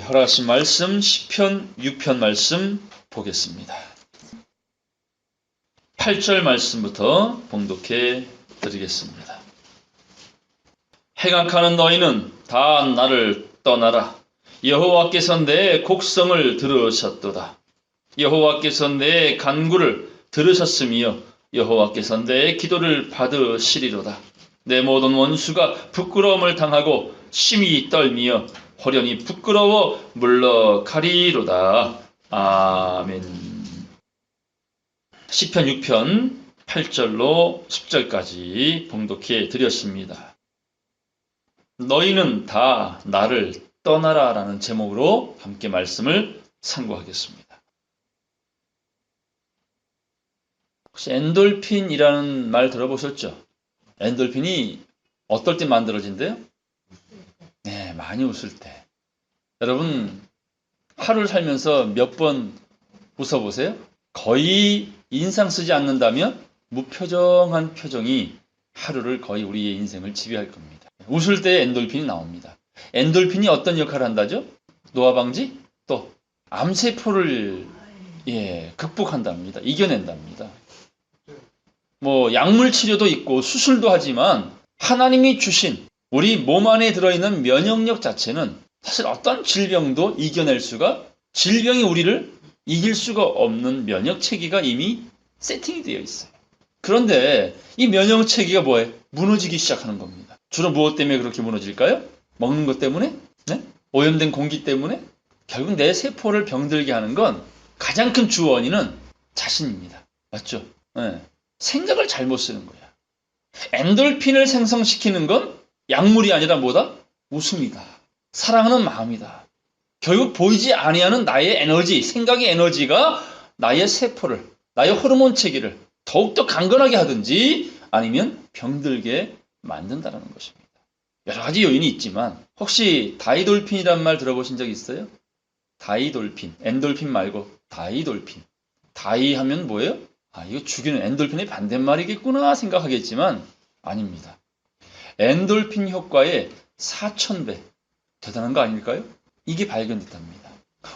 허락하신 말씀 시편 6편 말씀 보겠습니다. 8절 말씀부터 봉독해 드리겠습니다. 행악하는 너희는 다 나를 떠나라. 여호와께서 내 곡성을 들으셨도다. 여호와께서 내 간구를 들으셨으며 여호와께서 내 기도를 받으시리로다. 내 모든 원수가 부끄러움을 당하고 심히 떨미어 호련히 부끄러워 물러가리로다. 아멘. 시편 6편 8절로 10절까지 봉독해 드렸습니다. 너희는 다 나를 떠나라 라는 제목으로 함께 말씀을 상고하겠습니다. 혹시 엔돌핀이라는 말 들어보셨죠? 엔돌핀이 어떨 때 만들어진대요? 네, 많이 웃을 때. 여러분, 하루를 살면서 몇 번 웃어보세요? 거의 인상 쓰지 않는다면 무표정한 표정이 하루를 거의 우리의 인생을 지배할 겁니다. 웃을 때 엔돌핀이 나옵니다. 엔돌핀이 어떤 역할을 한다죠? 노화 방지? 또 암세포를 극복한답니다. 이겨낸답니다. 약물 치료도 있고 수술도 하지만 하나님이 주신 우리 몸 안에 들어있는 면역력 자체는 사실 어떤 질병도 이겨낼 수가, 질병이 우리를 이길 수가 없는 면역체계가 이미 세팅이 되어 있어요. 그런데 이 면역체계가 뭐예요? 무너지기 시작하는 겁니다. 주로 무엇 때문에 그렇게 무너질까요? 먹는 것 때문에? 네? 오염된 공기 때문에? 결국 내 세포를 병들게 하는 건 가장 큰 주 원인은 자신입니다. 맞죠? 네. 생각을 잘못 쓰는 거야. 엔돌핀을 생성시키는 건 약물이 아니라 뭐다? 웃음이다. 사랑하는 마음이다. 결국 보이지 아니하는 나의 에너지, 생각의 에너지가 나의 세포를, 나의 호르몬 체계를 더욱더 강건하게 하든지 아니면 병들게 만든다는 것입니다. 여러 가지 요인이 있지만 혹시 다이돌핀이란 말 들어보신 적 있어요? 다이돌핀, 엔돌핀 말고 다이돌핀. 다이 하면 뭐예요? 이거 죽이는 엔돌핀의 반대말이겠구나 생각하겠지만 아닙니다. 엔돌핀 효과의 4000배. 대단한 거 아닐까요? 이게 발견됐답니다.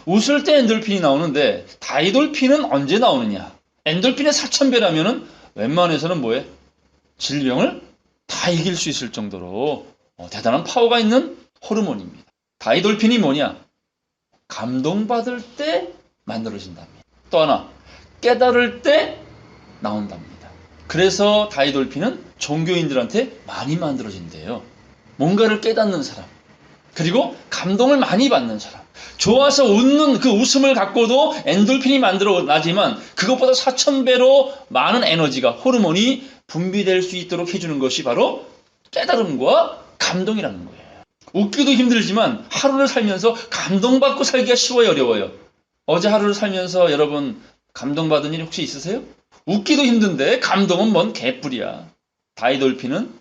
웃을 때 엔돌핀이 나오는데 다이돌핀은 언제 나오느냐? 엔돌핀의 4000배라면은 웬만해서는 뭐예요? 질병을 다 이길 수 있을 정도로 대단한 파워가 있는 호르몬입니다. 다이돌핀이 뭐냐? 감동받을 때 만들어진답니다. 또 하나, 깨달을 때 나온답니다. 그래서 다이돌핀은 종교인들한테 많이 만들어진대요. 뭔가를 깨닫는 사람, 그리고 감동을 많이 받는 사람, 좋아서 웃는 그 웃음을 갖고도 엔돌핀이 만들어나지만 그것보다 4000배로 많은 에너지가, 호르몬이 분비될 수 있도록 해주는 것이 바로 깨달음과 감동이라는 거예요. 웃기도 힘들지만 하루를 살면서 감동받고 살기가 쉬워요, 어려워요? 어제 하루를 살면서 여러분 감동받은 일 혹시 있으세요? 웃기도 힘든데 감동은 뭔 개뿔이야. 다이돌핀은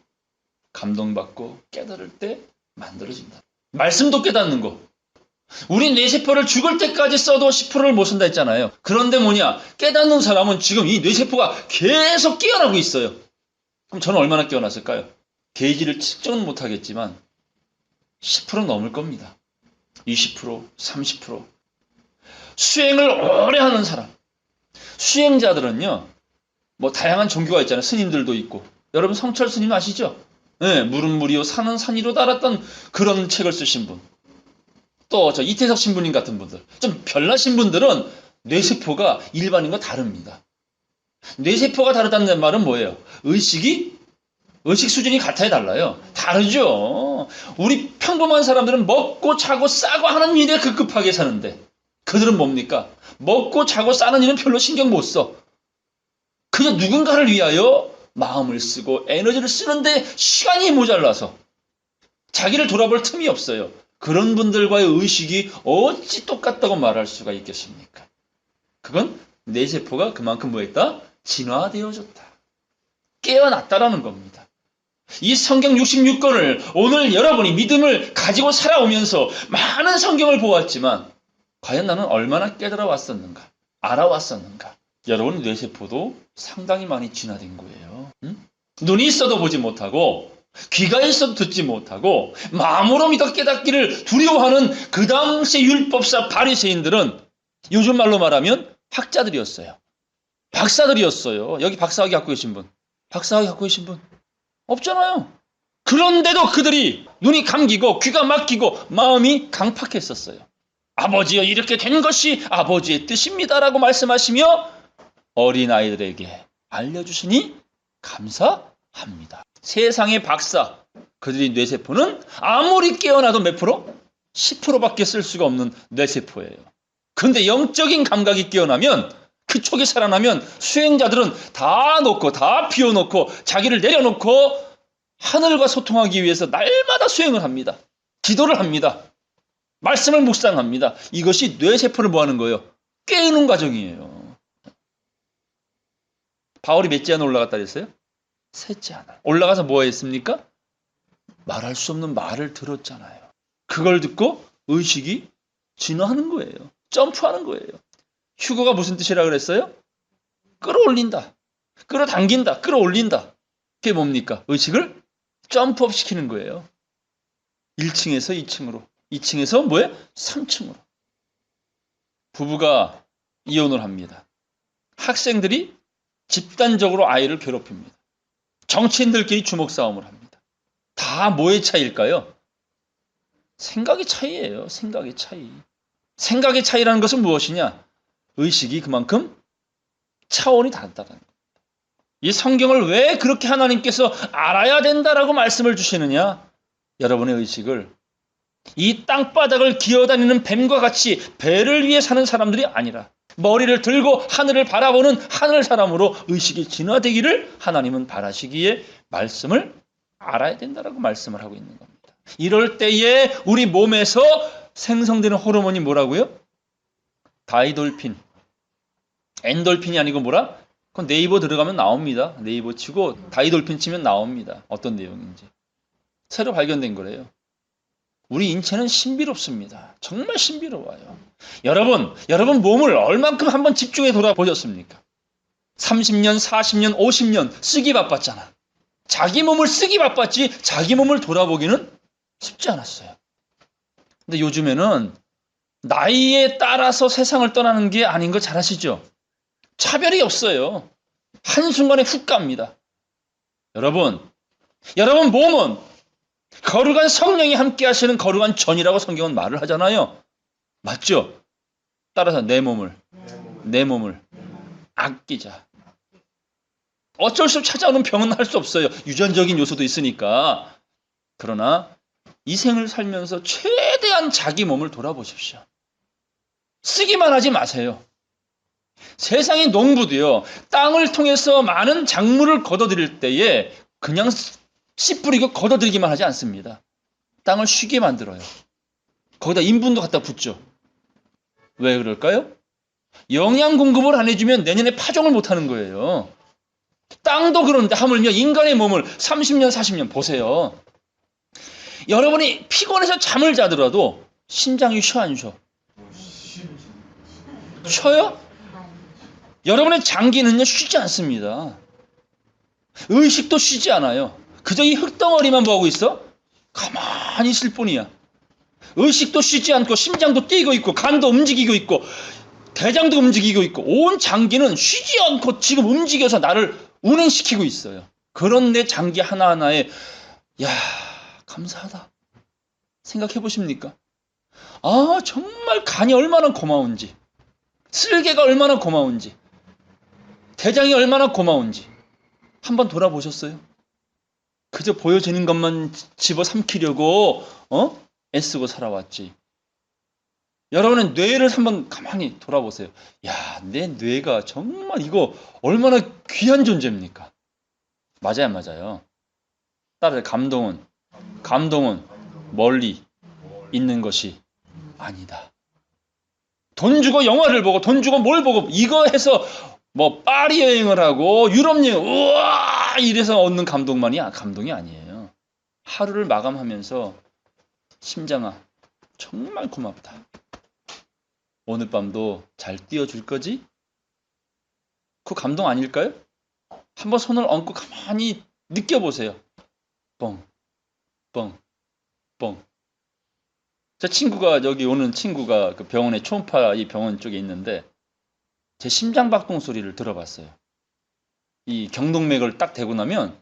감동받고 깨달을 때 만들어진다. 말씀도 깨닫는 거. 우리 뇌세포를 죽을 때까지 써도 10%를 못 쓴다 했잖아요. 그런데 뭐냐? 깨닫는 사람은 지금 이 뇌세포가 계속 깨어나고 있어요. 그럼 저는 얼마나 깨어났을까요? 게이지를 측정은 못하겠지만 10% 넘을 겁니다. 20%, 30%. 수행을 오래 하는 사람. 수행자들은요, 다양한 종교가 있잖아요. 스님들도 있고. 여러분 성철 스님 아시죠? 네, 물은 물이요 산은 산이로 달았던 그런 책을 쓰신 분. 또 이태석 신부님 같은 분들. 좀 별나신 분들은 뇌세포가 일반인과 다릅니다. 뇌세포가 다르다는 말은 뭐예요? 의식 수준이 같아야 달라요. 다르죠. 우리 평범한 사람들은 먹고 자고 싸고 하는 일에 급급하게 사는데 그들은 뭡니까? 먹고 자고 싸는 일은 별로 신경 못 써. 그저 누군가를 위하여 마음을 쓰고 에너지를 쓰는데 시간이 모자라서 자기를 돌아볼 틈이 없어요. 그런 분들과의 의식이 어찌 똑같다고 말할 수가 있겠습니까? 그건 내 세포가 그만큼 뭐했다? 진화되어졌다. 깨어났다라는 겁니다. 이 성경 66권을 오늘 여러분이 믿음을 가지고 살아오면서 많은 성경을 보았지만 과연 나는 얼마나 깨달아 왔었는가? 알아왔었는가? 여러분 뇌세포도 상당히 많이 진화된 거예요. 응? 눈이 있어도 보지 못하고 귀가 있어도 듣지 못하고 마음으로 믿어 깨닫기를 두려워하는 그 당시 율법사 바리새인들은 요즘 말로 말하면 학자들이었어요. 박사들이었어요. 여기 박사학위 갖고 계신 분. 박사학위 갖고 계신 분. 없잖아요. 그런데도 그들이 눈이 감기고 귀가 막히고 마음이 강팍했었어요. 아버지여 이렇게 된 것이 아버지의 뜻입니다라고 말씀하시며 어린아이들에게 알려주시니 감사합니다. 세상의 박사, 그들이 뇌세포는 아무리 깨어나도 몇 프로? 10%밖에 쓸 수가 없는 뇌세포예요. 근데 영적인 감각이 깨어나면 그 촉이 살아나면 수행자들은 다 놓고 다 비워놓고 자기를 내려놓고 하늘과 소통하기 위해서 날마다 수행을 합니다. 기도를 합니다. 말씀을 묵상합니다. 이것이 뇌세포를 뭐 하는 거예요? 깨우는 과정이에요. 바울이 몇째 하나 올라갔다 그랬어요? 셋째 하나. 올라가서 뭐 했습니까? 말할 수 없는 말을 들었잖아요. 그걸 듣고 의식이 진화하는 거예요. 점프하는 거예요. 휴거가 무슨 뜻이라 그랬어요? 끌어올린다. 끌어당긴다. 끌어올린다. 그게 뭡니까? 의식을 점프업 시키는 거예요. 1층에서 2층으로. 2층에서 뭐예요? 3층으로. 부부가 이혼을 합니다. 학생들이 집단적으로 아이를 괴롭힙니다. 정치인들끼리 주먹 싸움을 합니다. 다 뭐의 차이일까요? 생각의 차이예요. 생각의 차이. 생각의 차이라는 것은 무엇이냐? 의식이 그만큼 차원이 다르다는 겁니다. 이 성경을 왜 그렇게 하나님께서 알아야 된다라고 말씀을 주시느냐? 여러분의 의식을 이 땅바닥을 기어다니는 뱀과 같이 배를 위해 사는 사람들이 아니라 머리를 들고 하늘을 바라보는 하늘 사람으로 의식이 진화되기를 하나님은 바라시기에 말씀을 알아야 된다라고 말씀을 하고 있는 겁니다. 이럴 때에 우리 몸에서 생성되는 호르몬이 뭐라고요? 다이돌핀. 엔돌핀이 아니고 뭐라? 그건 네이버 들어가면 나옵니다. 네이버 치고 다이돌핀 치면 나옵니다. 어떤 내용인지. 새로 발견된 거래요. 우리 인체는 신비롭습니다. 정말 신비로워요. 여러분 몸을 얼만큼 한번 집중해 돌아보셨습니까? 30년, 40년, 50년 쓰기 바빴잖아. 자기 몸을 쓰기 바빴지 자기 몸을 돌아보기는 쉽지 않았어요. 근데 요즘에는 나이에 따라서 세상을 떠나는 게 아닌 거 잘 아시죠? 차별이 없어요. 한순간에 훅 갑니다. 여러분 몸은 거룩한 성령이 함께 하시는 거룩한 전이라고 성경은 말을 하잖아요. 맞죠? 따라서 내 몸을 아끼자. 어쩔 수 없이 찾아오는 병은 할 수 없어요. 유전적인 요소도 있으니까. 그러나 이 생을 살면서 최대한 자기 몸을 돌아보십시오. 쓰기만 하지 마세요. 세상의 농부도요. 땅을 통해서 많은 작물을 거둬들일 때에 그냥 씨 뿌리고 걷어들이기만 하지 않습니다. 땅을 쉬게 만들어요. 거기다 인분도 갖다 붓죠. 왜 그럴까요? 영양 공급을 안 해주면 내년에 파종을 못하는 거예요. 땅도 그런데 하물며 인간의 몸을 30년, 40년 보세요. 여러분이 피곤해서 잠을 자더라도 심장이 쉬어 안 쉬어? 쉬어요? 여러분의 장기는요 쉬지 않습니다. 의식도 쉬지 않아요. 그저 이 흙덩어리만 뭐하고 있어? 가만히 있을 뿐이야. 의식도 쉬지 않고 심장도 뛰고 있고 간도 움직이고 있고 대장도 움직이고 있고 온 장기는 쉬지 않고 지금 움직여서 나를 운행시키고 있어요. 그런 내 장기 하나하나에 야 감사하다 생각해 보십니까? 아 정말 간이 얼마나 고마운지 쓸개가 얼마나 고마운지 대장이 얼마나 고마운지 한번 돌아보셨어요? 그저 보여지는 것만 집어삼키려고 애쓰고 살아왔지. 여러분은 뇌를 한번 가만히 돌아보세요. 야, 내 뇌가 정말 이거 얼마나 귀한 존재입니까? 맞아요, 맞아요. 따라서 감동은 멀리 있는 것이 아니다. 돈 주고 영화를 보고 돈 주고 뭘 보고 이거 해서 뭐 파리 여행을 하고 유럽 여행 우와 이래서 얻는 감동이 아니에요. 하루를 마감하면서 심장아 정말 고맙다. 오늘 밤도 잘 띄워줄 거지? 그 감동 아닐까요? 한번 손을 얹고 가만히 느껴보세요. 뻥, 뻥, 뻥. 제 친구가, 여기 오는 친구가 그 병원에 초음파 이 병원 쪽에 있는데 제 심장박동 소리를 들어봤어요. 이 경동맥을 딱 대고 나면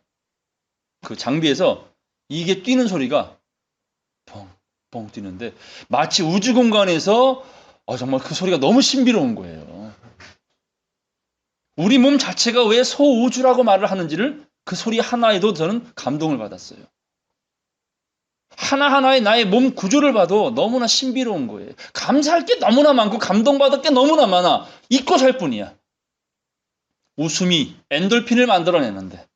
그 장비에서 이게 뛰는 소리가 뻥, 뻥 뛰는데 마치 우주 공간에서 정말 그 소리가 너무 신비로운 거예요. 우리 몸 자체가 왜 소우주라고 말을 하는지를 그 소리 하나에도 저는 감동을 받았어요. 하나하나의 나의 몸 구조를 봐도 너무나 신비로운 거예요. 감사할 게 너무나 많고 감동받을 게 너무나 많아. 잊고 살 뿐이야. 웃음이 엔돌핀을 만들어내는데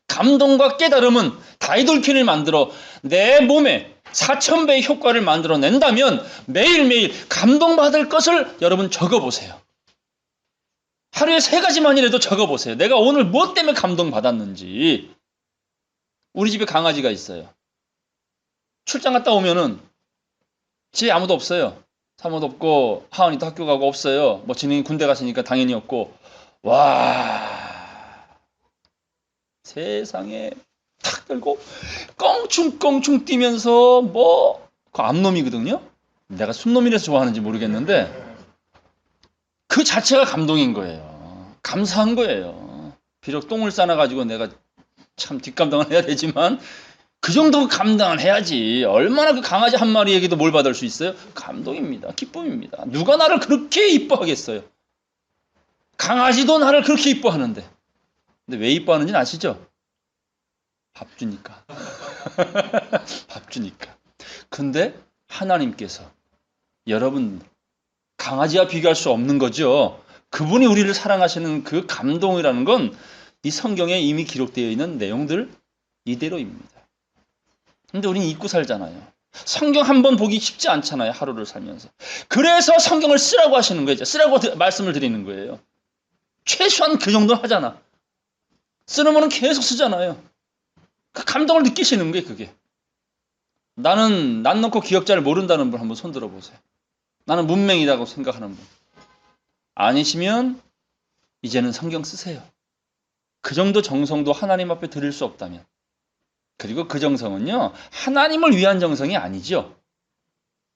감동과 깨달음은 다이돌핀을 만들어 내 몸에 4000배의 효과를 만들어낸다면 매일매일 감동받을 것을 여러분 적어보세요. 하루에 3가지만이라도 적어보세요. 내가 오늘 무엇 때문에 감동받았는지. 우리 집에 강아지가 있어요. 출장 갔다 오면은 집에 아무도 없어요. 사모도 없고 하은이도 학교 가고 없어요. 뭐 진행이 군대 갔으니까 당연히 없고. 와, 세상에 탁 들고 껑충껑충 뛰면서 그 암놈이거든요. 내가 순놈이라서 좋아하는지 모르겠는데 그 자체가 감동인 거예요. 감사한 거예요. 비록 똥을 싸놔가지고 내가 참 뒷감당을 해야 되지만 그 정도 감당을 해야지. 얼마나 그 강아지 한 마리에게도 뭘 받을 수 있어요? 감동입니다. 기쁨입니다. 누가 나를 그렇게 이뻐하겠어요? 강아지도 나를 그렇게 이뻐하는데. 근데 왜 이뻐하는지는 아시죠? 밥 주니까. 밥 주니까. 근데 하나님께서 여러분 강아지와 비교할 수 없는 거죠. 그분이 우리를 사랑하시는 그 감동이라는 건 이 성경에 이미 기록되어 있는 내용들 이대로입니다. 근데 우리는 잊고 살잖아요. 성경 한 번 보기 쉽지 않잖아요. 하루를 살면서. 그래서 성경을 쓰라고 하시는 거예요. 쓰라고 말씀을 드리는 거예요. 최소한 그 정도는 하잖아. 쓰려면 계속 쓰잖아요. 그 감동을 느끼시는 거예요. 그게. 나는 난 놓고 기억자를 모른다는 분 한번 손 들어보세요. 나는 문맹이라고 생각하는 분. 아니시면 이제는 성경 쓰세요. 그 정도 정성도 하나님 앞에 드릴 수 없다면. 그리고 그 정성은요, 하나님을 위한 정성이 아니죠.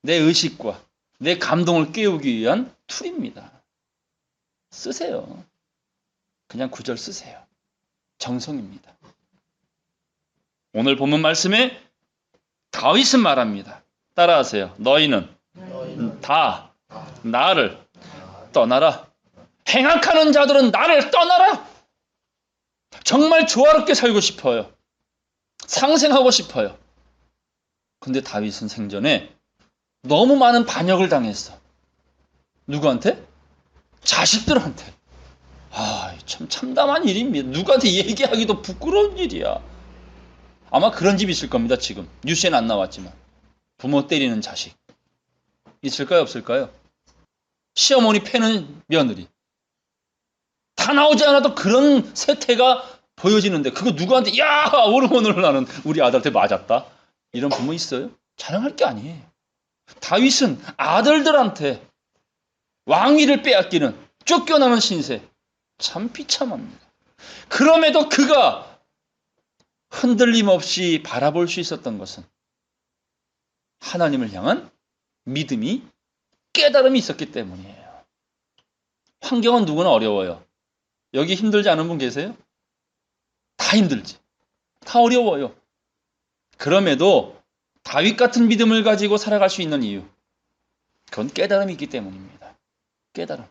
내 의식과 내 감동을 깨우기 위한 툴입니다. 쓰세요. 그냥 구절 쓰세요. 정성입니다. 오늘 본문 말씀에 다윗은 말합니다. 따라하세요. 너희는 다 나를 떠나라. 행악하는 자들은 나를 떠나라. 정말 조화롭게 살고 싶어요. 상생하고 싶어요. 근데 다윗은 생전에 너무 많은 반역을 당했어. 누구한테? 자식들한테. 참 참담한 일입니다. 누구한테 얘기하기도 부끄러운 일이야. 아마 그런 집 있을 겁니다. 지금 뉴스에는 안 나왔지만 부모 때리는 자식 있을까요? 없을까요? 시어머니 패는 며느리. 다 나오지 않아도 그런 세태가 보여지는데 그거 누구한테 야 오르곤을 나는 우리 아들한테 맞았다. 이런 부모 있어요? 자랑할 게 아니에요. 다윗은 아들들한테 왕위를 빼앗기는 쫓겨나는 신세. 참 비참합니다. 그럼에도 그가 흔들림 없이 바라볼 수 있었던 것은 하나님을 향한 믿음이 깨달음이 있었기 때문이에요. 환경은 누구나 어려워요. 여기 힘들지 않은 분 계세요? 다 힘들지. 다 어려워요. 그럼에도 다윗 같은 믿음을 가지고 살아갈 수 있는 이유. 그건 깨달음이 있기 때문입니다. 깨달음.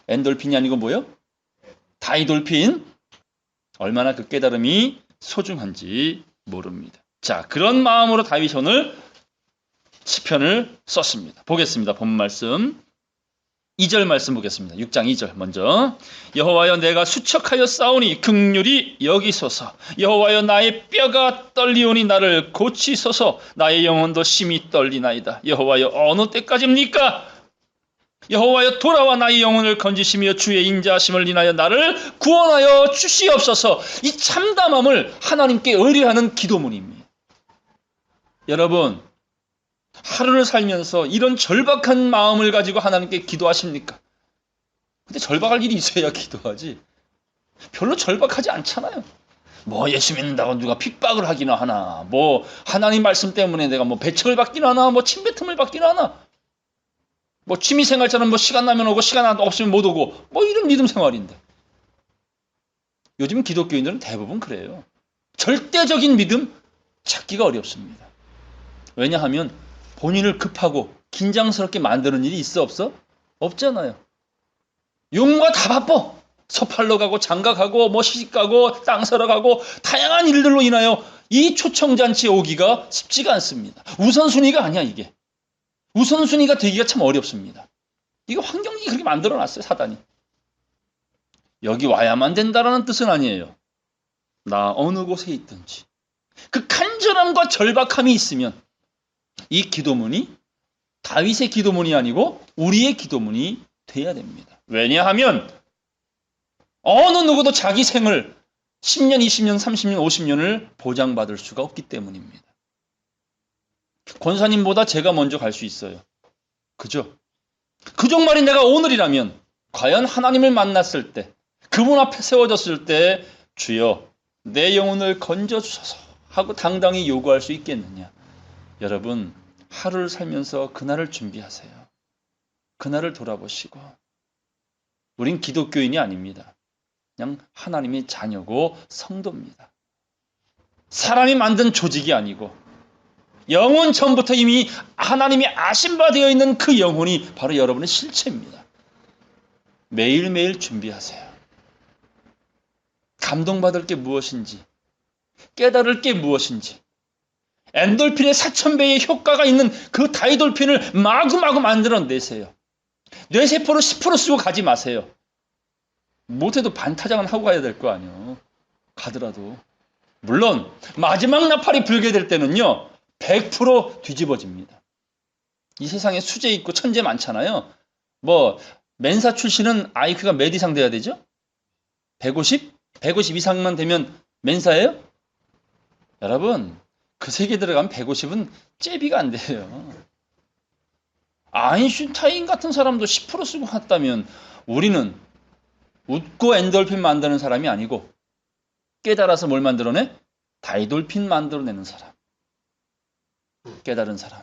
엔돌핀이 아니고 뭐요? 다이돌핀. 얼마나 그 깨달음이 소중한지 모릅니다. 자, 그런 마음으로 다윗이 오늘 시편을 썼습니다. 보겠습니다. 본 말씀. 2절 말씀 보겠습니다. 6장 2절 먼저. 여호와여 내가 수척하여 싸우니 긍휼히 여기소서. 여호와여 나의 뼈가 떨리오니 나를 고치소서. 나의 영혼도 심히 떨리나이다. 여호와여 어느 때까지입니까? 여호와여 돌아와 나의 영혼을 건지시며 주의 인자하심을 인하여 나를 구원하여 주시옵소서. 이 참담함을 하나님께 의뢰하는 기도문입니다. 여러분, 하루를 살면서 이런 절박한 마음을 가지고 하나님께 기도하십니까? 근데 절박할 일이 있어야 기도하지. 별로 절박하지 않잖아요. 뭐 예수 믿는다고 누가 핍박을 하기나 하나, 뭐 하나님 말씀 때문에 내가 뭐 배척을 받기나 하나, 뭐 침뱉음을 받기나 하나, 뭐 취미생활처럼 뭐 시간 나면 오고 시간 없으면 못 오고, 뭐 이런 믿음 생활인데. 요즘 기독교인들은 대부분 그래요. 절대적인 믿음 찾기가 어렵습니다. 왜냐하면 본인을 급하고 긴장스럽게 만드는 일이 있어 없어? 없잖아요. 용과 다 바빠. 섭할러 가고 장가 가고 뭐 시집 가고 땅 사러 가고 다양한 일들로 인하여 이 초청잔치에 오기가 쉽지가 않습니다. 우선순위가 아니야 이게. 우선순위가 되기가 참 어렵습니다. 이거 환경이 그렇게 만들어놨어요 사단이. 여기 와야만 된다라는 뜻은 아니에요. 나 어느 곳에 있든지 그 간절함과 절박함이 있으면 이 기도문이 다윗의 기도문이 아니고 우리의 기도문이 돼야 됩니다. 왜냐하면 어느 누구도 자기 생을 10년, 20년, 30년, 50년을 보장받을 수가 없기 때문입니다. 권사님보다 제가 먼저 갈 수 있어요. 그죠? 그 정말이 내가 오늘이라면 과연 하나님을 만났을 때 그분 앞에 세워졌을 때 주여 내 영혼을 건져주소서 하고 당당히 요구할 수 있겠느냐. 여러분 하루를 살면서 그날을 준비하세요. 그날을 돌아보시고 우린 기독교인이 아닙니다. 그냥 하나님의 자녀고 성도입니다. 사람이 만든 조직이 아니고 영원 전부터 이미 하나님이 아신 바 되어 있는 그 영혼이 바로 여러분의 실체입니다. 매일매일 준비하세요. 감동받을 게 무엇인지 깨달을 게 무엇인지 엔돌핀의 4000배의 효과가 있는 그 다이돌핀을 마구마구 만들어내세요. 뇌세포를 10% 쓰고 가지 마세요. 못해도 반타작은 하고 가야 될 거 아니에요. 가더라도. 물론 마지막 나팔이 불게 될 때는요. 100% 뒤집어집니다. 이 세상에 수재 있고 천재 많잖아요. 뭐 멘사 출신은 IQ가 몇 이상 돼야 되죠? 150? 150 이상만 되면 멘사예요? 여러분 그 세계 들어가면 150은 잽이가 안 돼요. 아인슈타인 같은 사람도 10% 쓰고 갔다면 우리는 웃고 엔돌핀 만드는 사람이 아니고 깨달아서 뭘 만들어내? 다이돌핀 만들어내는 사람. 깨달은 사람.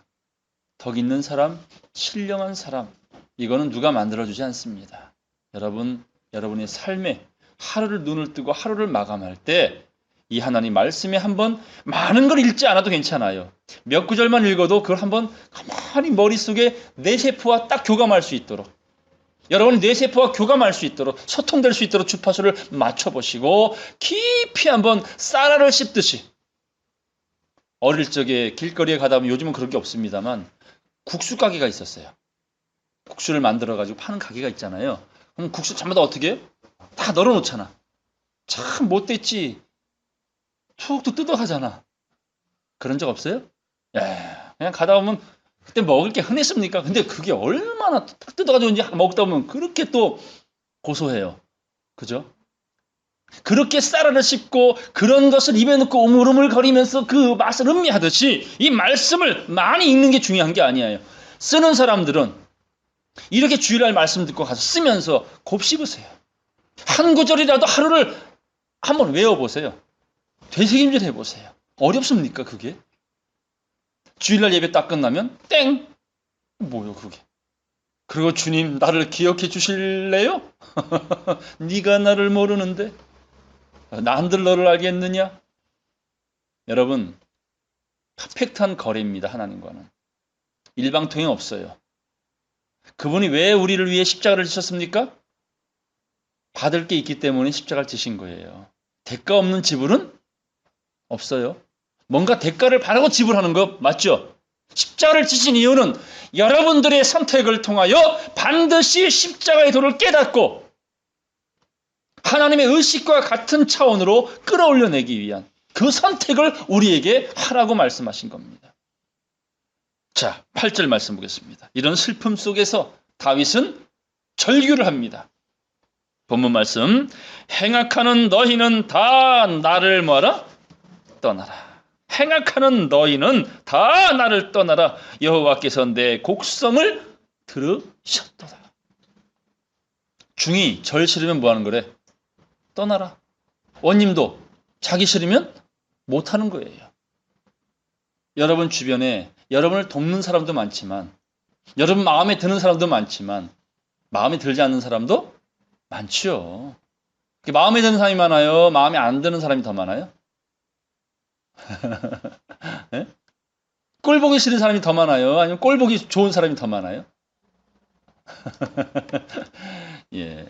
덕 있는 사람. 신령한 사람. 이거는 누가 만들어주지 않습니다. 여러분의 삶에 하루를 눈을 뜨고 하루를 마감할 때 이 하나님 말씀에 한번 많은 걸 읽지 않아도 괜찮아요. 몇 구절만 읽어도 그걸 한번 가만히 머릿속에 내 세포와 딱 교감할 수 있도록 여러분이 뇌세포와 교감할 수 있도록 소통될 수 있도록 주파수를 맞춰보시고 깊이 한번 쌀알을 씹듯이 어릴 적에 길거리에 가다 보면 요즘은 그런 게 없습니다만 국수 가게가 있었어요. 국수를 만들어가지고 파는 가게가 있잖아요. 그럼 국수 전부 다 어떻게 해요? 다 널어놓잖아. 참 못됐지. 툭툭 뜯어가잖아. 그런 적 없어요? 그냥 가다 보면 그때 먹을 게 흔했습니까? 근데 그게 얼마나 탁 뜯어가지고 이제 먹다 보면 그렇게 또 고소해요. 그죠? 그렇게 쌀알을 씹고 그런 것을 입에 넣고 우물우물거리면서 그 맛을 음미하듯이 이 말씀을 많이 읽는 게 중요한 게 아니에요. 쓰는 사람들은 이렇게 주일날 말씀 듣고 가서 쓰면서 곱씹으세요. 한 구절이라도 하루를 한번 외워보세요. 되새김질 해보세요. 어렵습니까 그게? 주일날 예배 딱 끝나면 땡! 뭐요 그게? 그리고 주님 나를 기억해 주실래요? 네가 나를 모르는데 남들 너를 알겠느냐? 여러분 퍼펙트한 거래입니다. 하나님과는. 일방통행 없어요. 그분이 왜 우리를 위해 십자가를 지셨습니까? 받을 게 있기 때문에 십자가를 지신 거예요. 대가 없는 지불은 없어요. 뭔가 대가를 바라고 지불하는 거 맞죠? 십자가를 지신 이유는 여러분들의 선택을 통하여 반드시 십자가의 도를 깨닫고 하나님의 의식과 같은 차원으로 끌어올려내기 위한 그 선택을 우리에게 하라고 말씀하신 겁니다. 자, 8절 말씀 보겠습니다. 이런 슬픔 속에서 다윗은 절규를 합니다. 본문 말씀, 행악하는 너희는 다 나를 뭐하라? 떠나라. 행악하는 너희는 다 나를 떠나라. 여호와께서 내 곡성을 들으셨도다. 중이 절 싫으면 뭐 하는 거래? 떠나라. 원님도 자기 싫으면 못하는 거예요. 여러분 주변에 여러분을 돕는 사람도 많지만, 여러분 마음에 드는 사람도 많지만, 마음에 들지 않는 사람도 많지요. 마음에 드는 사람이 많아요? 마음에 안 드는 사람이 더 많아요? 네? 꼴 보기 싫은 사람이 더 많아요? 아니면 꼴 보기 좋은 사람이 더 많아요? 예.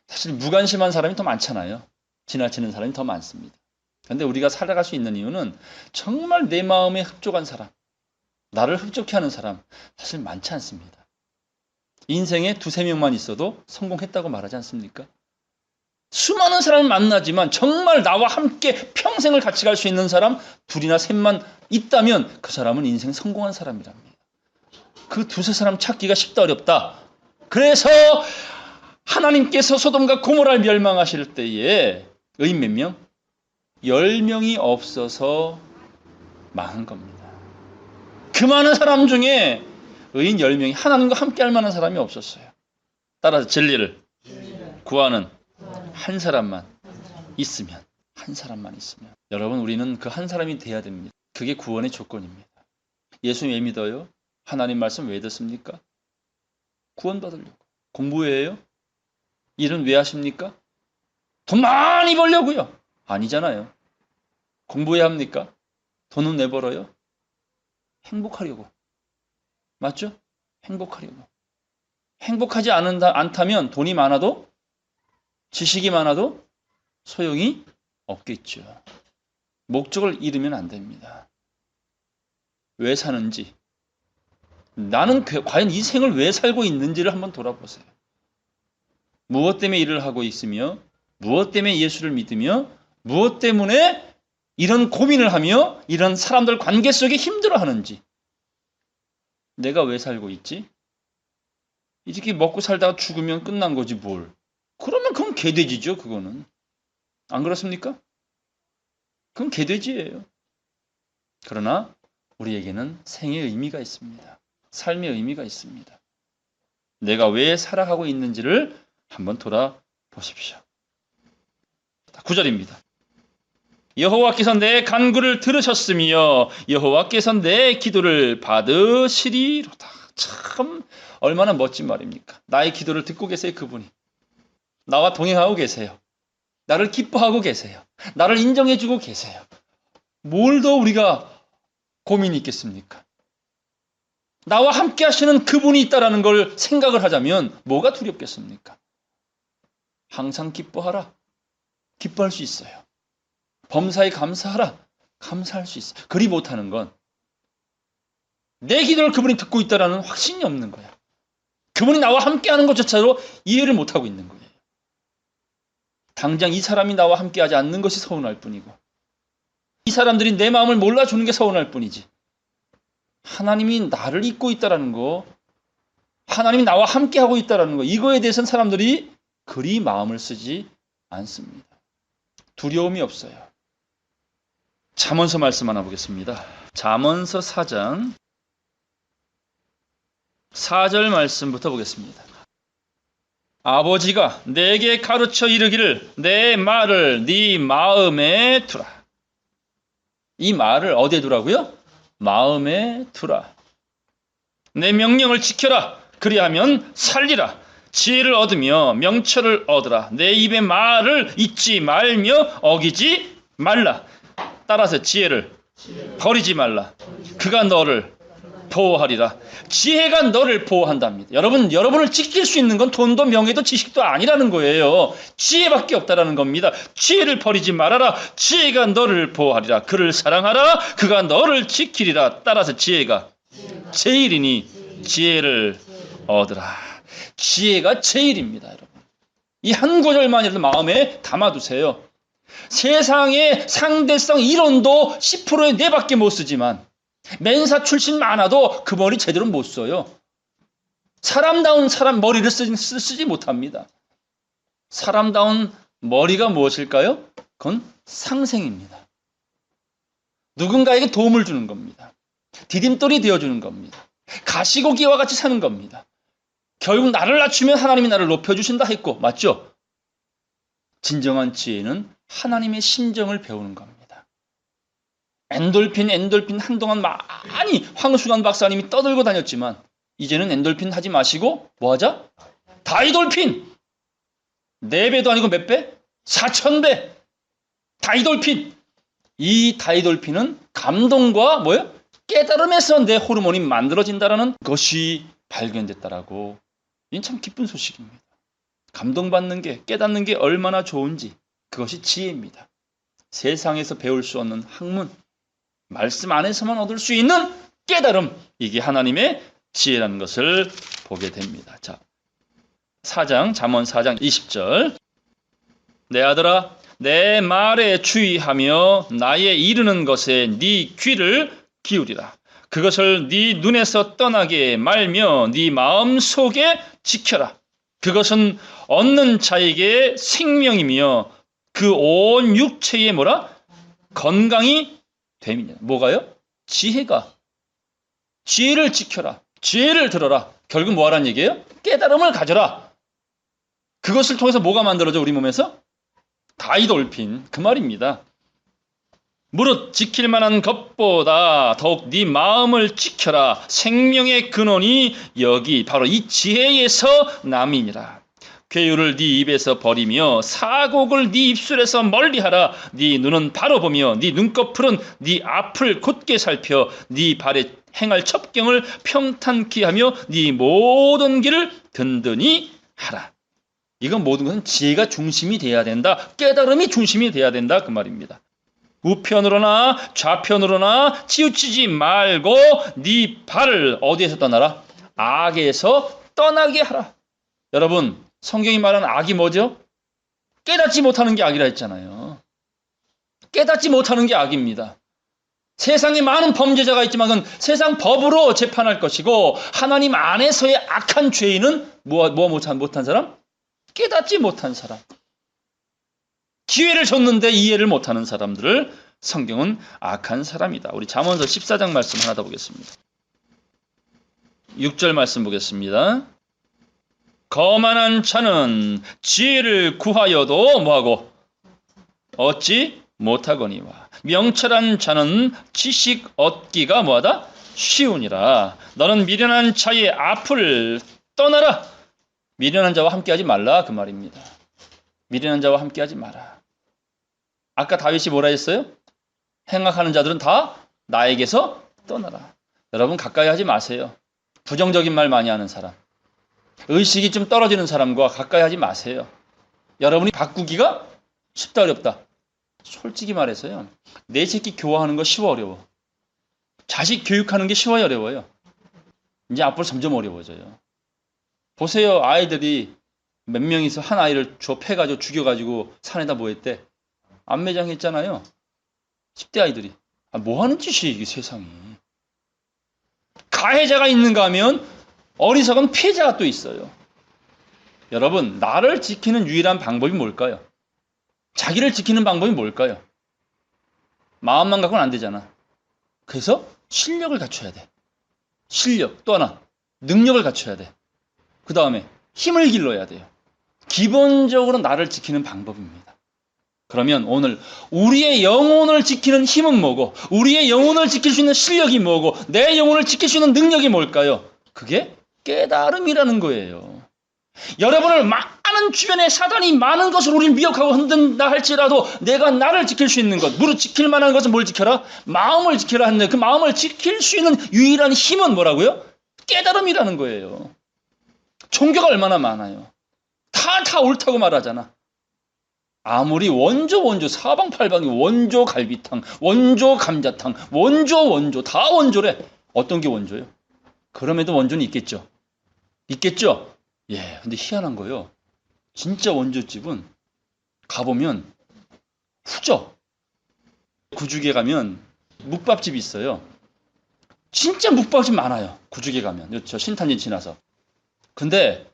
사실 무관심한 사람이 더 많잖아요. 지나치는 사람이 더 많습니다. 그런데 우리가 살아갈 수 있는 이유는 정말 내 마음에 흡족한 사람, 나를 흡족해 하는 사람 사실 많지 않습니다. 인생에 두세 명만 있어도 성공했다고 말하지 않습니까? 수많은 사람을 만나지만 정말 나와 함께 평생을 같이 갈 수 있는 사람 둘이나 셋만 있다면 그 사람은 인생 성공한 사람이랍니다. 그 두세 사람 찾기가 쉽다 어렵다. 그래서 하나님께서 소돔과 고모라를 멸망하실 때에 의인 몇 명? 10명이 없어서 망한 겁니다. 그 많은 사람 중에 의인 10명이 하나님과 함께 할 만한 사람이 없었어요. 따라서 진리를 구하는 한 사람만 있으면, 한 사람만 있으면. 여러분, 우리는 그 한 사람이 돼야 됩니다. 그게 구원의 조건입니다. 예수 왜 믿어요? 하나님 말씀 왜 듣습니까? 구원받으려고. 공부해요? 일은 왜 하십니까? 돈 많이 벌려고요. 아니잖아요. 공부해야 합니까? 돈은 왜 벌어요? 행복하려고. 맞죠? 행복하려고. 행복하지 않다면 돈이 많아도, 지식이 많아도 소용이 없겠죠. 목적을 잃으면 안 됩니다. 왜 사는지, 나는 과연 이 생을 왜 살고 있는지를 한번 돌아보세요. 무엇 때문에 일을 하고 있으며, 무엇 때문에 예수를 믿으며, 무엇 때문에 이런 고민을 하며 이런 사람들 관계 속에 힘들어하는지, 내가 왜 살고 있지? 이렇게 먹고 살다가 죽으면 끝난 거지 뭘. 그러면 그건 개돼지죠. 그거는. 안 그렇습니까? 그건 개돼지예요. 그러나 우리에게는 생의 의미가 있습니다. 삶의 의미가 있습니다. 내가 왜 살아가고 있는지를 한번 돌아보십시오. 9절입니다. 여호와께서 내 간구를 들으셨으며 여호와께서 내 기도를 받으시리로다. 참 얼마나 멋진 말입니까? 나의 기도를 듣고 계세요. 그분이. 나와 동행하고 계세요. 나를 기뻐하고 계세요. 나를 인정해주고 계세요. 뭘 더 우리가 고민이 있겠습니까? 나와 함께 하시는 그분이 있다는 걸 생각을 하자면 뭐가 두렵겠습니까? 항상 기뻐하라. 기뻐할 수 있어요. 범사에 감사하라. 감사할 수 있어요. 그리 못하는 건 내 기도를 그분이 듣고 있다는 확신이 없는 거야. 그분이 나와 함께하는 것조차도 이해를 못하고 있는 거예요. 당장 이 사람이 나와 함께하지 않는 것이 서운할 뿐이고, 이 사람들이 내 마음을 몰라주는 게 서운할 뿐이지, 하나님이 나를 잊고 있다는 거, 하나님이 나와 함께하고 있다는 거, 이거에 대해서는 사람들이 그리 마음을 쓰지 않습니다. 두려움이 없어요. 잠언서 말씀 하나 보겠습니다. 잠언서 4장 4절 말씀부터 보겠습니다. 아버지가 내게 가르쳐 이르기를 내 말을 네 마음에 두라. 이 말을 어디에 두라고요? 마음에 두라. 내 명령을 지켜라. 그리하면 살리라. 지혜를 얻으며 명철을 얻으라. 내 입의 말을 잊지 말며 어기지 말라. 따라서 지혜를 버리지 말라. 그가 너를 보호하리라. 지혜가 너를 보호한답니다. 여러분을 지킬 수 있는 건 돈도 명예도 지식도 아니라는 거예요. 지혜밖에 없다라는 겁니다. 지혜를 버리지 말아라. 지혜가 너를 보호하리라. 그를 사랑하라. 그가 너를 지키리라. 따라서 지혜가 제일이니 지혜를 얻으라. 지혜가 제일입니다, 여러분. 이 한 구절만이라도 마음에 담아두세요. 세상의 상대성 이론도 10%의 4밖에 못 쓰지만 맨사 출신 많아도 그 머리 제대로 못 써요. 사람다운 사람 머리를 쓰지 못합니다. 사람다운 머리가 무엇일까요? 그건 상생입니다. 누군가에게 도움을 주는 겁니다. 디딤돌이 되어주는 겁니다. 가시고기와 같이 사는 겁니다. 결국 나를 낮추면 하나님이 나를 높여주신다 했고, 맞죠? 진정한 지혜는 하나님의 심정을 배우는 겁니다. 엔돌핀 한동안 많이 황수관 박사님이 떠들고 다녔지만 이제는 엔돌핀 하지 마시고 뭐 하자? 다이돌핀! 4배도 아니고 몇 배? 4000배! 다이돌핀! 이 다이돌핀은 감동과 뭐예요? 깨달음에서 내 호르몬이 만들어진다라는 것이 발견됐다라고. 이건 참 기쁜 소식입니다. 감동받는 게, 깨닫는 게 얼마나 좋은지 그것이 지혜입니다. 세상에서 배울 수 없는 학문, 말씀 안에서만 얻을 수 있는 깨달음, 이게 하나님의 지혜라는 것을 보게 됩니다. 자, 잠언 4장 20절. 내 아들아, 내 말에 주의하며 나의 이르는 것에 네 귀를 기울이라. 그것을 네 눈에서 떠나게 말며 네 마음 속에 지켜라. 그것은 얻는 자에게 생명이며 그 온 육체에 뭐라? 건강이 됨이냐. 뭐가요? 지혜가. 지혜를 지켜라. 지혜를 들어라. 결국 뭐 하라는 얘기예요? 깨달음을 가져라. 그것을 통해서 뭐가 만들어져 우리 몸에서? 다이돌핀. 그 말입니다. 무릇 지킬 만한 것보다 더욱 네 마음을 지켜라. 생명의 근원이 여기 바로 이 지혜에서 남이니라. 괴유를 네 입에서 버리며 사곡을 네 입술에서 멀리하라. 네 눈은 바로 보며 네 눈꺼풀은 네 앞을 곧게 살펴 네 발에 행할 첩경을 평탄케 하며 네 모든 길을 든든히 하라. 이건 모든 것은 지혜가 중심이 돼야 된다. 깨달음이 중심이 돼야 된다. 그 말입니다. 우편으로나 좌편으로나 치우치지 말고 네 발을 어디에서 떠나라? 악에서 떠나게 하라. 여러분, 성경이 말하는 악이 뭐죠? 깨닫지 못하는 게 악이라 했잖아요. 깨닫지 못하는 게 악입니다. 세상에 많은 범죄자가 있지만 그건 세상 법으로 재판할 것이고 하나님 안에서의 악한 죄인은 뭐 못한 사람? 깨닫지 못한 사람. 기회를 줬는데 이해를 못하는 사람들을 성경은 악한 사람이다. 우리 잠언서 14장 말씀 하나 더 보겠습니다. 6절 말씀 보겠습니다. 거만한 자는 지혜를 구하여도 뭐하고 얻지 못하거니와 명철한 자는 지식 얻기가 뭐하다? 쉬우니라. 너는 미련한 자의 앞을 떠나라. 미련한 자와 함께하지 말라 그 말입니다. 미련한 자와 함께하지 마라. 아까 다윗이 뭐라 했어요? 행악하는 자들은 다 나에게서 떠나라. 여러분 가까이 하지 마세요. 부정적인 말 많이 하는 사람, 의식이 좀 떨어지는 사람과 가까이 하지 마세요. 여러분이 바꾸기가 쉽다 어렵다? 솔직히 말해서요. 내 새끼 교화하는 거 쉬워 어려워? 자식 교육하는 게 쉬워요 어려워요? 이제 앞으로 점점 어려워져요. 보세요. 아이들이 몇 명이서 한 아이를 패가지고 죽여가지고 산에다 뭐 했대? 안매장 했잖아요. 10대 아이들이. 뭐 하는 짓이에요 이게 세상이. 가해자가 있는가 하면 어리석은 피해자가 또 있어요. 여러분, 나를 지키는 유일한 방법이 뭘까요? 자기를 지키는 방법이 뭘까요? 마음만 갖고는 안 되잖아. 그래서 실력을 갖춰야 돼. 실력, 또 하나 능력을 갖춰야 돼. 그 다음에 힘을 길러야 돼요. 기본적으로 나를 지키는 방법입니다. 그러면 오늘 우리의 영혼을 지키는 힘은 뭐고, 우리의 영혼을 지킬 수 있는 실력이 뭐고, 내 영혼을 지킬 수 있는 능력이 뭘까요? 그게 깨달음이라는 거예요. 여러분을 많은 주변에 사단이 많은 것을 우리를 미혹하고 흔든다 할지라도 내가 나를 지킬 수 있는 것, 무릇 지킬 만한 것은 뭘 지켜라? 마음을 지켜라 하는데 그 마음을 지킬 수 있는 유일한 힘은 뭐라고요? 깨달음이라는 거예요. 종교가 얼마나 많아요. 다 옳다고 말하잖아. 아무리 원조 사방팔방이 원조 갈비탕, 원조 감자탕, 원조 다 원조래. 어떤 게 원조예요? 그럼에도 원조는 있겠죠. 있겠죠? 예, 근데 희한한 거예요. 진짜 원조집은 가보면 후져. 구죽에 가면 묵밥집이 있어요. 진짜 묵밥집 많아요. 구죽에 가면. 저 신탄진 지나서. 근데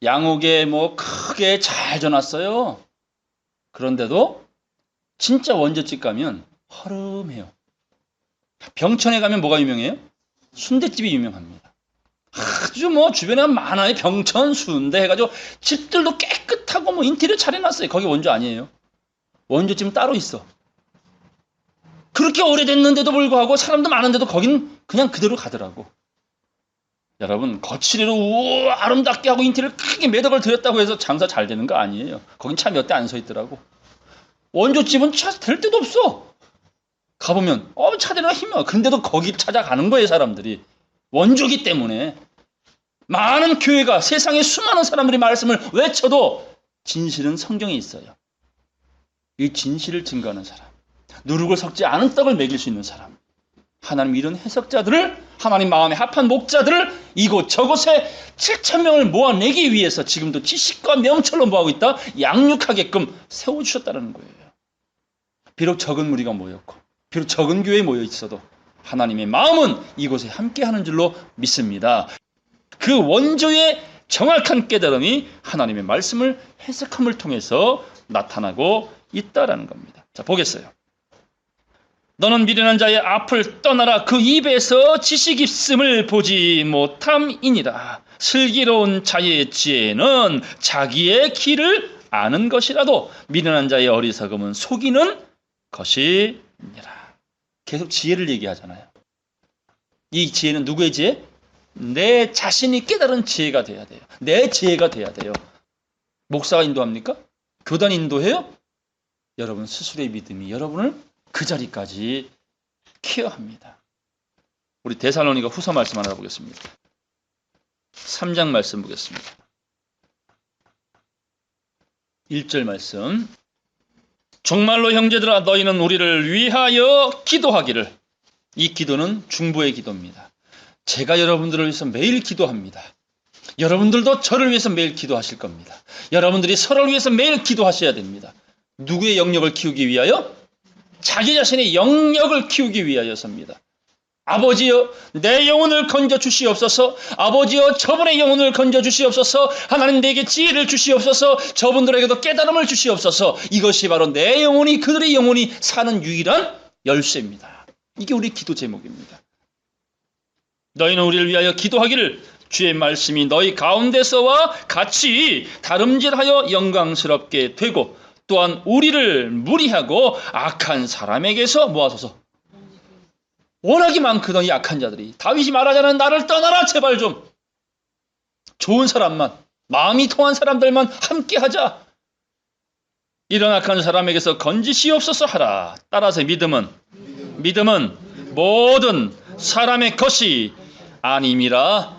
양옥에 뭐 크게 잘 져놨어요. 그런데도 진짜 원조집 가면 허름해요. 병천에 가면 뭐가 유명해요? 순댓집이 유명합니다. 아주 뭐 주변에 많아요. 병천, 순대 해가지고 집들도 깨끗하고 뭐 인테리어 잘 해놨어요. 거기 원조 아니에요. 원조집은 따로 있어. 그렇게 오래됐는데도 불구하고 사람도 많은데도 거긴 그냥 그대로 가더라고. 여러분, 거칠이로 우와 아름답게 하고 인테리어를 크게 매덕을 들였다고 해서 장사 잘 되는 거 아니에요. 거긴 차 몇 대 안 서 있더라고. 원조집은 차 댈 데도 없어. 가보면 차대가 힘이야. 근데도 거기 찾아가는 거예요, 사람들이. 원조기 때문에. 많은 교회가 세상에 수많은 사람들이 말씀을 외쳐도 진실은 성경에 있어요. 이 진실을 증거하는 사람, 누룩을 섞지 않은 떡을 먹일 수 있는 사람, 하나님 이런 해석자들을, 하나님 마음에 합한 목자들을 이곳 저곳에 7,000명을 모아내기 위해서 지금도 지식과 명철로 모아하고 있다, 양육하게끔 세워주셨다는 거예요. 비록 적은 무리가 모였고 비록 적은 교회에 모여 있어도 하나님의 마음은 이곳에 함께하는 줄로 믿습니다. 그 원조의 정확한 깨달음이 하나님의 말씀을 해석함을 통해서 나타나고 있다라는 겁니다. 자, 보겠어요. 너는 미련한 자의 앞을 떠나라. 그 입에서 지식 있음을 보지 못함이니라. 슬기로운 자의 지혜는 자기의 길을 아는 것이라도 미련한 자의 어리석음은 속이는 것이니라. 계속 지혜를 얘기하잖아요. 이 지혜는 누구의 지혜? 내 자신이 깨달은 지혜가 돼야 돼요. 내 지혜가 돼야 돼요. 목사가 인도합니까? 교단이 인도해요? 여러분 스스로의 믿음이 여러분을 그 자리까지 케어합니다. 우리 데살로니가 후서 말씀 하나 보겠습니다. 3장 말씀 보겠습니다. 1절 말씀. 정말로 형제들아 너희는 우리를 위하여 기도하기를. 이 기도는 중보의 기도입니다. 제가 여러분들을 위해서 매일 기도합니다. 여러분들도 저를 위해서 매일 기도하실 겁니다. 여러분들이 서로를 위해서 매일 기도하셔야 됩니다. 누구의 영역을 키우기 위하여? 자기 자신의 영역을 키우기 위하여서입니다. 아버지여 내 영혼을 건져 주시옵소서. 아버지여 저분의 영혼을 건져 주시옵소서. 하나님 내게 지혜를 주시옵소서. 저분들에게도 깨달음을 주시옵소서. 이것이 바로 내 영혼이 그들의 영혼이 사는 유일한 열쇠입니다. 이게 우리 기도 제목입니다. 너희는 우리를 위하여 기도하기를 주의 말씀이 너희 가운데서와 같이 다름질하여 영광스럽게 되고 또한 우리를 무리하고 악한 사람에게서 모아서서. 워낙이 많거든 이 악한 자들이. 다윗이 말하자는 나를 떠나라 제발 좀. 좋은 사람만, 마음이 통한 사람들만 함께하자. 이런 악한 사람에게서 건지시옵소서 하라. 따라서 믿음은 모든 사람의 것이 아님이라.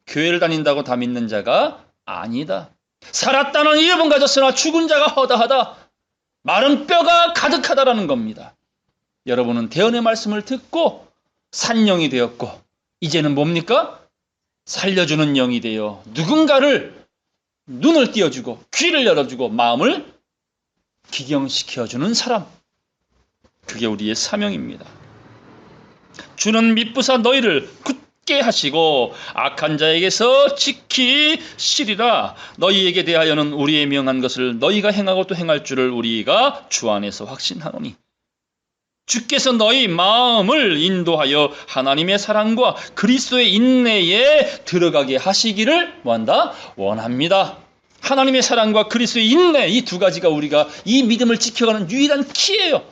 교회를 다닌다고 다 믿는 자가 아니다. 살았다는 이름은 가졌으나 죽은 자가 허다하다. 마른 뼈가 가득하다라는 겁니다. 여러분은 대언의 말씀을 듣고 산 영이 되었고 이제는 뭡니까? 살려주는 영이 되어 누군가를 눈을 띄워주고 귀를 열어주고 마음을 기경시켜주는 사람. 그게 우리의 사명입니다. 주는 미쁘사 너희를 굳게 하시고 악한 자에게서 지키시리라. 너희에게 대하여는 우리의 명한 것을 너희가 행하고 또 행할 줄을 우리가 주 안에서 확신하노니 주께서 너희 마음을 인도하여 하나님의 사랑과 그리스도의 인내에 들어가게 하시기를 뭐한다? 원합니다. 하나님의 사랑과 그리스도의 인내, 이 두 가지가 우리가 이 믿음을 지켜가는 유일한 키예요.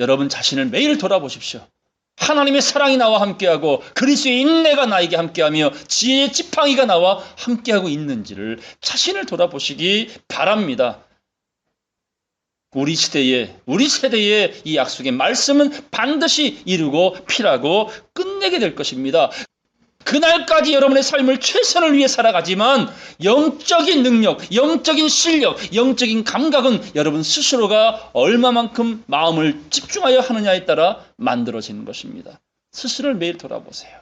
여러분 자신을 매일 돌아보십시오. 하나님의 사랑이 나와 함께하고 그리스도의 인내가 나에게 함께하며 지혜의 지팡이가 나와 함께하고 있는지를 자신을 돌아보시기 바랍니다. 우리 세대의 이 약속의 말씀은 반드시 이루고 필하고 끝내게 될 것입니다. 그날까지 여러분의 삶을 최선을 위해 살아가지만 영적인 능력, 영적인 실력, 영적인 감각은 여러분 스스로가 얼마만큼 마음을 집중하여 하느냐에 따라 만들어지는 것입니다. 스스로를 매일 돌아보세요.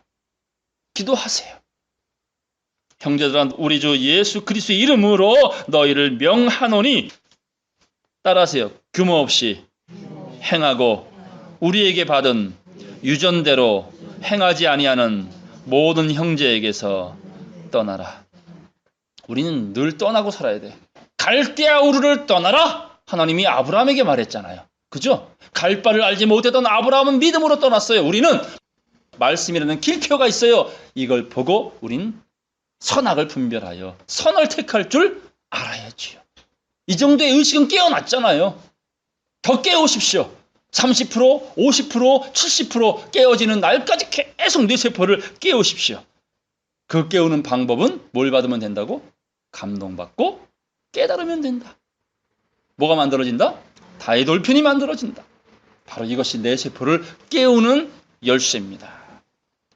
기도하세요. 형제들아 우리 주 예수 그리스도의 이름으로 너희를 명하노니 따라하세요. 규모 없이 행하고 우리에게 받은 유전대로 행하지 아니하는 모든 형제에게서 떠나라. 우리는 늘 떠나고 살아야 돼. 갈대아 우르를 떠나라. 하나님이 아브라함에게 말했잖아요. 그죠? 갈 바를 알지 못했던 아브라함은 믿음으로 떠났어요. 우리는 말씀이라는 길표가 있어요. 이걸 보고 우린 선악을 분별하여 선을 택할 줄 알아야지요. 이 정도의 의식은 깨어났잖아요. 더 깨우십시오. 30%, 50%, 70% 깨어지는 날까지 계속 뇌세포를 깨우십시오. 그 깨우는 방법은 뭘 받으면 된다고? 감동받고 깨달으면 된다. 뭐가 만들어진다? 다이돌핀이 만들어진다. 바로 이것이 뇌세포를 깨우는 열쇠입니다.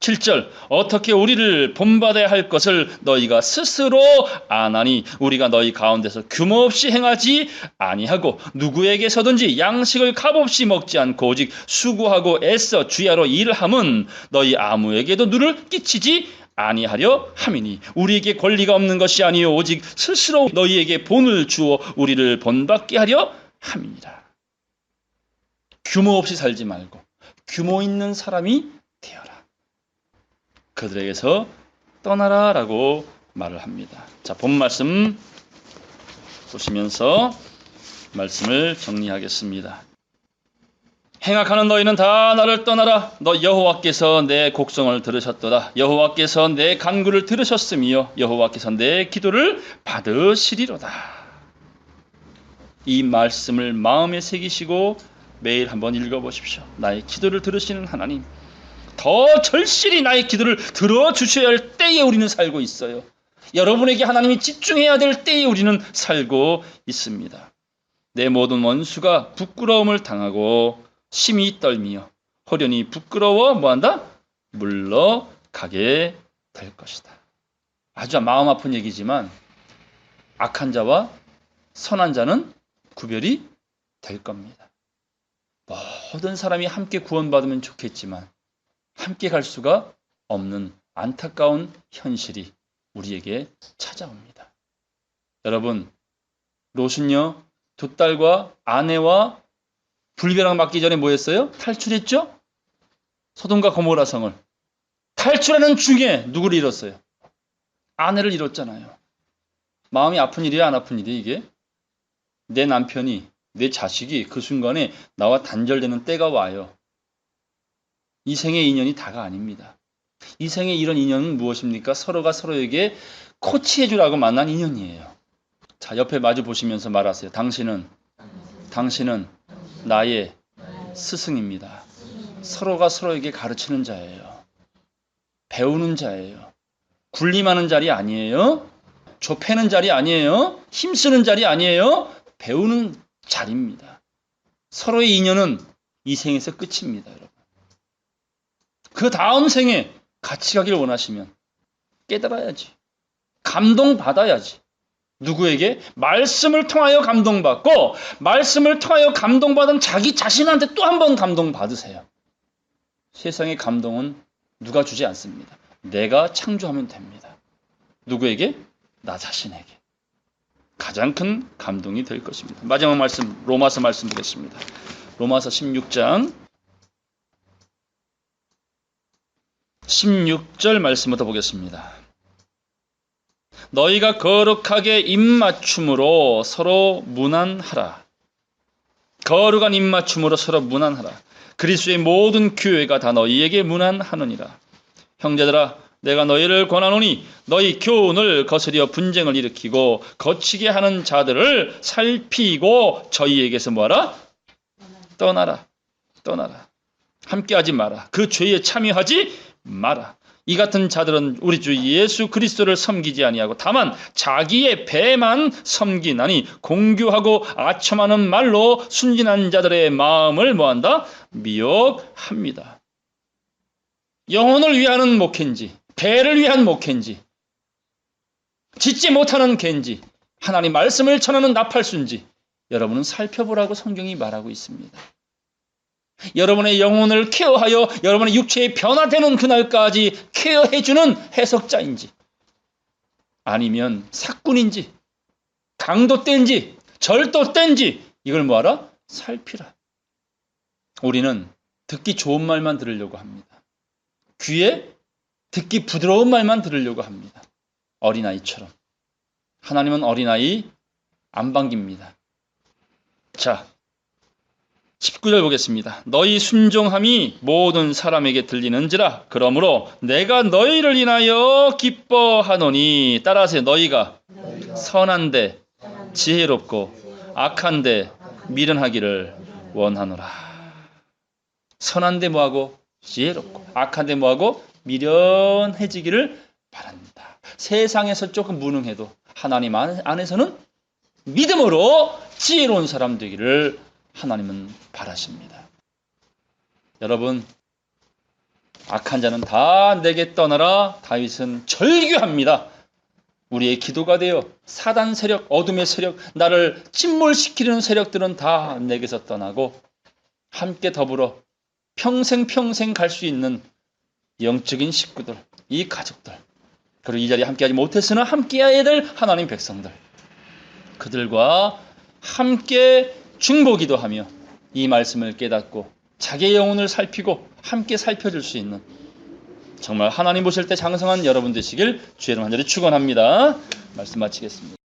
7절, 어떻게 우리를 본받아야 할 것을 너희가 스스로 아나니 우리가 너희 가운데서 규모 없이 행하지 아니하고 누구에게서든지 양식을 값없이 먹지 않고 오직 수고하고 애써 주야로 일함은 너희 아무에게도 누를 끼치지 아니하려 함이니 우리에게 권리가 없는 것이 아니요 오직 스스로 너희에게 본을 주어 우리를 본받게 하려 함이니라. 규모 없이 살지 말고 규모 있는 사람이 되어라. 그들에게서 떠나라라고 말을 합니다. 자, 본 말씀 보시면서 말씀을 정리하겠습니다. 행악하는 너희는 다 나를 떠나라. 너 여호와께서 내 곡성을 들으셨도다. 여호와께서 내 간구를 들으셨으며 여호와께서 내 기도를 받으시리로다. 이 말씀을 마음에 새기시고 매일 한번 읽어보십시오. 나의 기도를 들으시는 하나님, 더 절실히 나의 기도를 들어주셔야 할 때에 우리는 살고 있어요. 여러분에게 하나님이 집중해야 될 때에 우리는 살고 있습니다. 내 모든 원수가 부끄러움을 당하고 심히 떨미어 호련히 부끄러워 뭐한다? 물러가게 될 것이다. 아주 마음 아픈 얘기지만 악한 자와 선한 자는 구별이 될 겁니다. 모든 사람이 함께 구원받으면 좋겠지만 함께 갈 수가 없는 안타까운 현실이 우리에게 찾아옵니다. 여러분, 롯은요, 두 딸과 아내와 불벼락 맞기 전에 뭐 했어요? 탈출했죠? 소돔과 고모라 성을. 탈출하는 중에 누구를 잃었어요? 아내를 잃었잖아요. 마음이 아픈 일이야, 안 아픈 일이야, 이게? 내 남편이, 내 자식이 그 순간에 나와 단절되는 때가 와요. 이 생의 인연이 다가 아닙니다. 이 생의 이런 인연은 무엇입니까? 서로가 서로에게 코치해주라고 만난 인연이에요. 자, 옆에 마주 보시면서 말하세요. 당신은 나의 스승입니다. 서로가 서로에게 가르치는 자예요. 배우는 자예요. 군림하는 자리 아니에요. 좁히는 자리 아니에요. 힘쓰는 자리 아니에요. 배우는 자리입니다. 서로의 인연은 이 생에서 끝입니다, 여러분. 그 다음 생에 같이 가길 원하시면 깨달아야지. 감동받아야지. 누구에게? 말씀을 통하여 감동받고 말씀을 통하여 감동받은 자기 자신한테 또 한 번 감동받으세요. 세상의 감동은 누가 주지 않습니다. 내가 창조하면 됩니다. 누구에게? 나 자신에게. 가장 큰 감동이 될 것입니다. 마지막 말씀, 로마서 말씀 보겠습니다. 로마서 16장 16절 말씀부터 보겠습니다. 너희가 거룩하게 입맞춤으로 서로 문안하라. 거룩한 입맞춤으로 서로 문안하라. 그리스도의 모든 교회가 다 너희에게 문안하느니라. 형제들아, 내가 너희를 권하노니 너희 교훈을 거스려 분쟁을 일으키고 거치게 하는 자들을 살피고 저희에게서 뭐하라? 떠나라. 함께하지 마라. 그 죄에 참여하지 마라. 이 같은 자들은 우리 주 예수 그리스도를 섬기지 아니하고 다만 자기의 배만 섬기나니 공교하고 아첨하는 말로 순진한 자들의 마음을 뭐한다? 미혹합니다. 영혼을 위하는 목회인지 배를 위한 목회인지 짓지 못하는 개인지 하나님 말씀을 전하는 나팔순지 여러분은 살펴보라고 성경이 말하고 있습니다. 여러분의 영혼을 케어하여 여러분의 육체의 변화되는 그날까지 케어해주는 해석자인지 아니면 사꾼인지 강도떼인지 절도떼인지 이걸 뭐하라? 살피라. 우리는 듣기 좋은 말만 들으려고 합니다. 귀에 듣기 부드러운 말만 들으려고 합니다. 어린아이처럼. 하나님은 어린아이 안 반깁니다. 자, 19절 보겠습니다. 너희 순종함이 모든 사람에게 들리는지라. 그러므로 내가 너희를 인하여 기뻐하노니. 따라하세요. 너희가 선한데 지혜롭고 악한데 미련하기를 원하노라. 선한데 뭐하고 지혜롭고 악한데 뭐하고 미련해지기를 바랍니다. 세상에서 조금 무능해도 하나님 안에서는 믿음으로 지혜로운 사람 되기를 하나님은 바라십니다. 여러분, 악한 자는 다 내게 떠나라. 다윗은 절규합니다. 우리의 기도가 되어 사단 세력, 어둠의 세력, 나를 침몰시키는 세력들은 다 내게서 떠나고 함께 더불어 평생 갈 수 있는 영적인 식구들, 이 가족들, 그리고 이 자리에 함께하지 못했으나 함께해야 될 하나님 백성들, 그들과 함께 중보기도 하며 이 말씀을 깨닫고 자기의 영혼을 살피고 함께 살펴줄 수 있는 정말 하나님 보실 때 장성한 여러분 되시길 주의 이름 간절히 축원합니다. 말씀 마치겠습니다.